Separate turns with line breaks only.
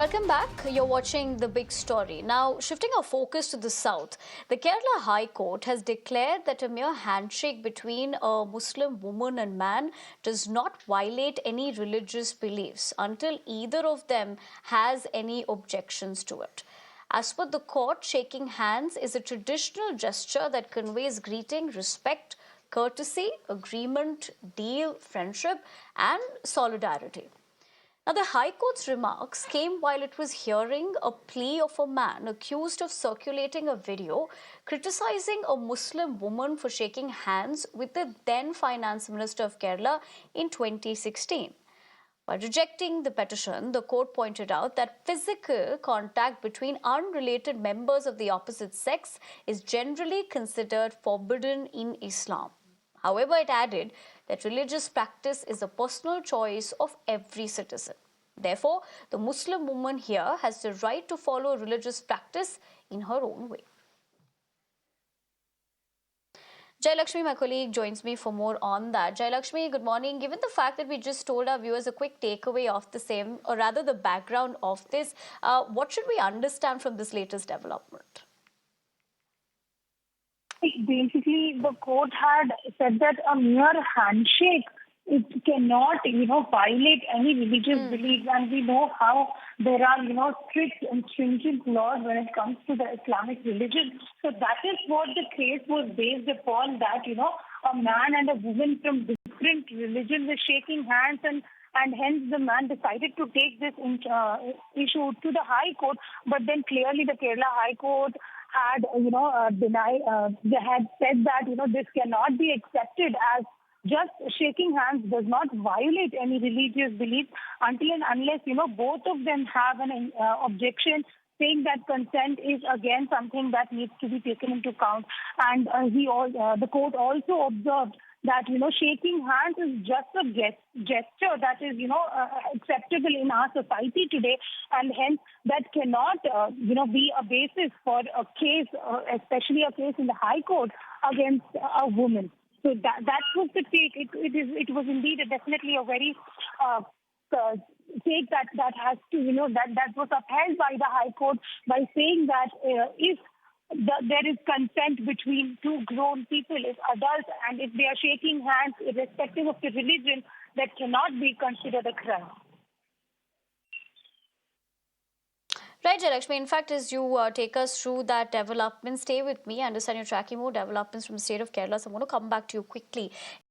Welcome back. You're watching The Big Story. Now, shifting our focus to the south, the Kerala High Court has declared that a mere handshake between a Muslim woman and man does not violate any religious beliefs until either of them has any objections to it. As per the court, shaking hands is a traditional gesture that conveys greeting, respect, courtesy, agreement, deal, friendship, and solidarity. Now, the High Court's remarks came while it was hearing a plea of a man accused of circulating a video criticizing a Muslim woman for shaking hands with the then Finance Minister of Kerala in 2016. By rejecting the petition, the court pointed out that physical contact between unrelated members of the opposite sex is generally considered forbidden in Islam. However, it added that religious practice is a personal choice of every citizen. Therefore, the Muslim woman here has the right to follow religious practice in her own way. Jai Lakshmi, my colleague, joins me for more on that. Jai Lakshmi, good morning. Given the fact that we just told our viewers a quick takeaway of the same, or rather the background of this, what should we understand from this latest development?
Basically, the court had said that a mere handshake, it cannot, violate any religious beliefs. And we know how there are, strict and stringent laws when it comes to the Islamic religion. So that is what the case was based upon, that, a man and a woman from different religions were shaking hands, and hence the man decided to take this issue to the High Court. But then clearly the Kerala High Court had, they had said that, this cannot be accepted, as just shaking hands does not violate any religious belief until and unless, both of them have an objection, saying that consent is again something that needs to be taken into account. And the court also observed that, shaking hands is just a gesture that is, acceptable in our society today. And hence that cannot, be a basis for a case, especially a case in the High Court against a woman. So that was the take. It was indeed definitely a very take that has to, that was upheld by the High Court by saying that if there is consent between two grown people, if adults, and if they are shaking hands, irrespective of the religion, that cannot be considered a crime.
Right, Jai Lakshmi. In fact, as you take us through that development, stay with me. I understand you're tracking more developments from the state of Kerala, so I'm going to come back to you quickly.